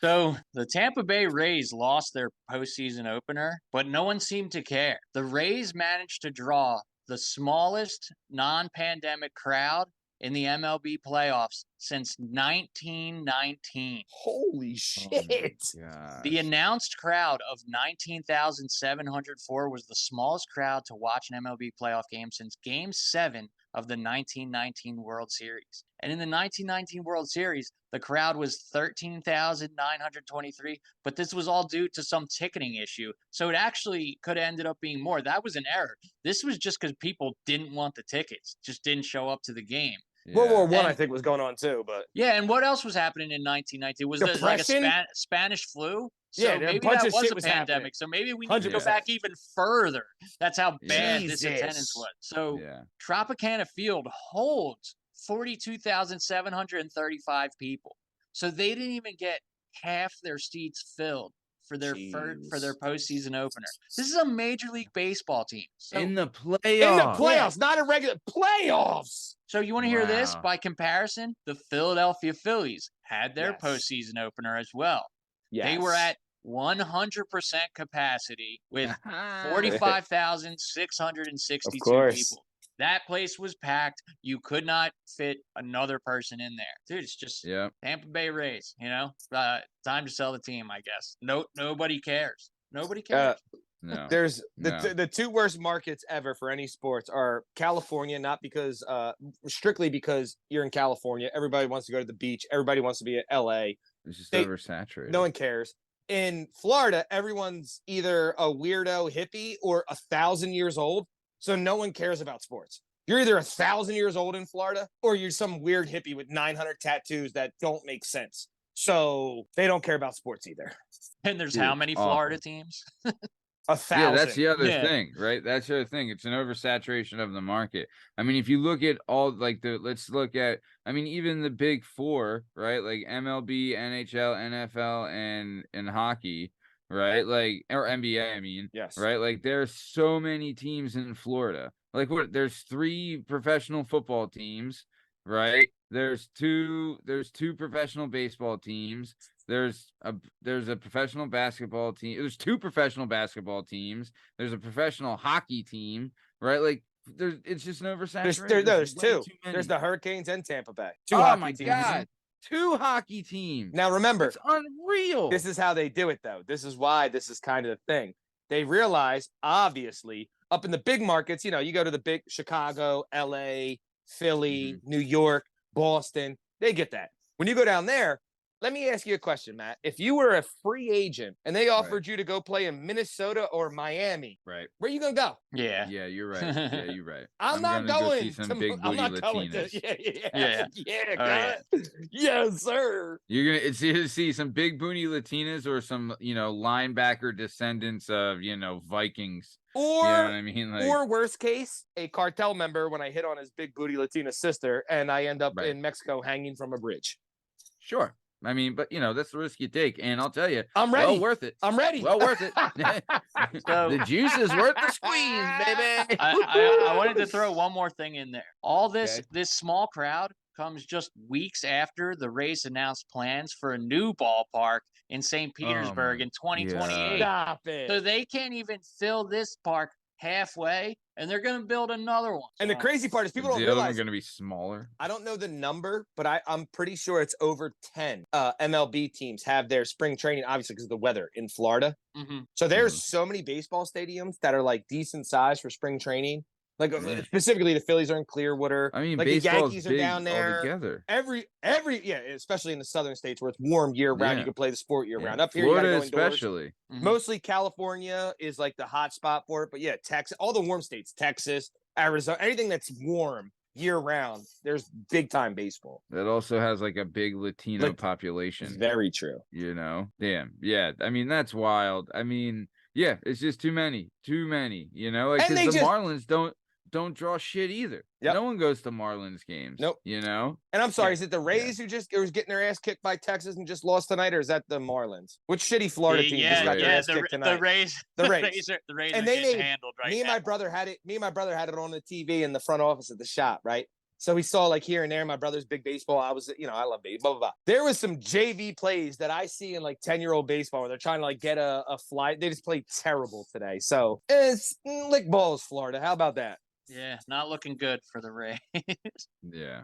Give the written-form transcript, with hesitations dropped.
So the Tampa Bay Rays lost their postseason opener, but no one seemed to care. The Rays managed to draw the smallest non-pandemic crowd in the MLB playoffs since 1919. Holy shit. The announced crowd of 19,704 was the smallest crowd to watch an MLB playoff game since Game 7 of the 1919 World Series. And in the 1919 World Series, the crowd was 13,923, but this was all due to some ticketing issue. So it actually could have ended up being more. That was an error. This was just because people didn't want the tickets, just didn't show up to the game. Yeah. World War I, I think, was going on too, but yeah. And what else was happening in 1919? Was there like a Spanish flu? So yeah, maybe that was a pandemic. Happening. So maybe we need to go back even further. That's how bad this attendance was. So Tropicana Field holds 42,735 people. So they didn't even get half their seats filled for their postseason opener. This is a Major League Baseball team. So, in the playoffs, not a regular playoffs. So you want to hear this? By comparison, the Philadelphia Phillies had their postseason opener as well. Yes. They were at 100% capacity with 45,662 people. That place was packed. You could not fit another person in there. Dude, it's just Tampa Bay Rays, time to sell the team, I guess. Nobody cares. Nobody cares. No. There's the two worst markets ever for any sports are California, not because strictly because you're in California. Everybody wants to go to the beach. Everybody wants to be at LA. It's just oversaturated. No one cares. In Florida, everyone's either a weirdo hippie or 1,000 years old. So no one cares about sports. You're either 1,000 years old in Florida or you're some weird hippie with 900 tattoos that don't make sense. So they don't care about sports either. And there's how many Florida teams? 1,000. Yeah, that's the other thing, right? That's the other thing. It's an oversaturation of the market. I mean, if you look at all let's look at, even the big four, right? Like MLB, NHL, NFL, and hockey, right? Like, or NBA, yes. Right? Like, there's so many teams in Florida. Like, there's 3 professional football teams, right? There's two professional baseball teams. There's a professional basketball team. There's 2 professional basketball teams. There's a professional hockey team, right? Like, it's just an oversaturation. There's 2. There's the Hurricanes and Tampa Bay. 2 hockey hockey my teams. God. 2 hockey teams. Now remember, it's unreal. This is how they do it, though. This is why this is kind of the thing. They realize, obviously, up in the big markets, you go to the big Chicago, LA, Philly, New York, Boston. They get that. When you go down there, let me ask you a question, Matt. If you were a free agent and they offered you to go play in Minnesota or Miami, right? Where are you gonna go? Yeah, you're right. Yeah, you're right. I'm not going. Go see some big booty Latinas. Yes, sir. You're gonna see some big booty Latinas or some linebacker descendants of Vikings. Or, you know what I mean? Or worst case, a cartel member when I hit on his big booty Latina sister and I end up in Mexico hanging from a bridge. Sure. But that's the risk you take, and I'll tell you, I'm ready. Well worth it. I'm ready. Well worth it. The juice is worth the squeeze, baby. I wanted to throw one more thing in there. All this small crowd comes just weeks after the Rays announced plans for a new ballpark in St. Petersburg in 2028. Stop it. So they can't even fill this park halfway, and they're going to build another one. And the crazy part is people don't realize they're going to be smaller. I don't know the number, but I'm pretty sure it's over 10 MLB teams have their spring training, obviously because of the weather in Florida. So there's so many baseball stadiums that are like decent size for spring training. Like specifically, the Phillies are in Clearwater. Like the Yankees are down there. Altogether. Every especially in the southern states where it's warm year round, you can play the sport year round. Up here, Florida you gotta go especially. Mostly California is like the hot spot for it, but yeah, Texas, all the warm states, Texas, Arizona, anything that's warm year round, there's big time baseball. That also has like a big Latino population. Very true. Damn. Yeah. That's wild. Yeah, it's just too many. Like, because the Marlins don't draw shit either. No one goes to Marlins games. Nope. And I'm sorry, is it the Rays who just was getting their ass kicked by Texas and just lost tonight, or is that the Marlins? Which shitty Florida team just got their ass kicked tonight? The Rays. The Rays and they handled right me and my brother had it. Me and my brother had it on the TV in the front office at the shop, right? So he saw like here and there. My brother's big baseball. I was, I love baseball. Blah, blah, blah. There was some JV plays that I see in like 10-year-old baseball where they're trying to like get a fly. They just played terrible today. So it's lick balls, Florida. How about that? Yeah, not looking good for the Rays. Yeah.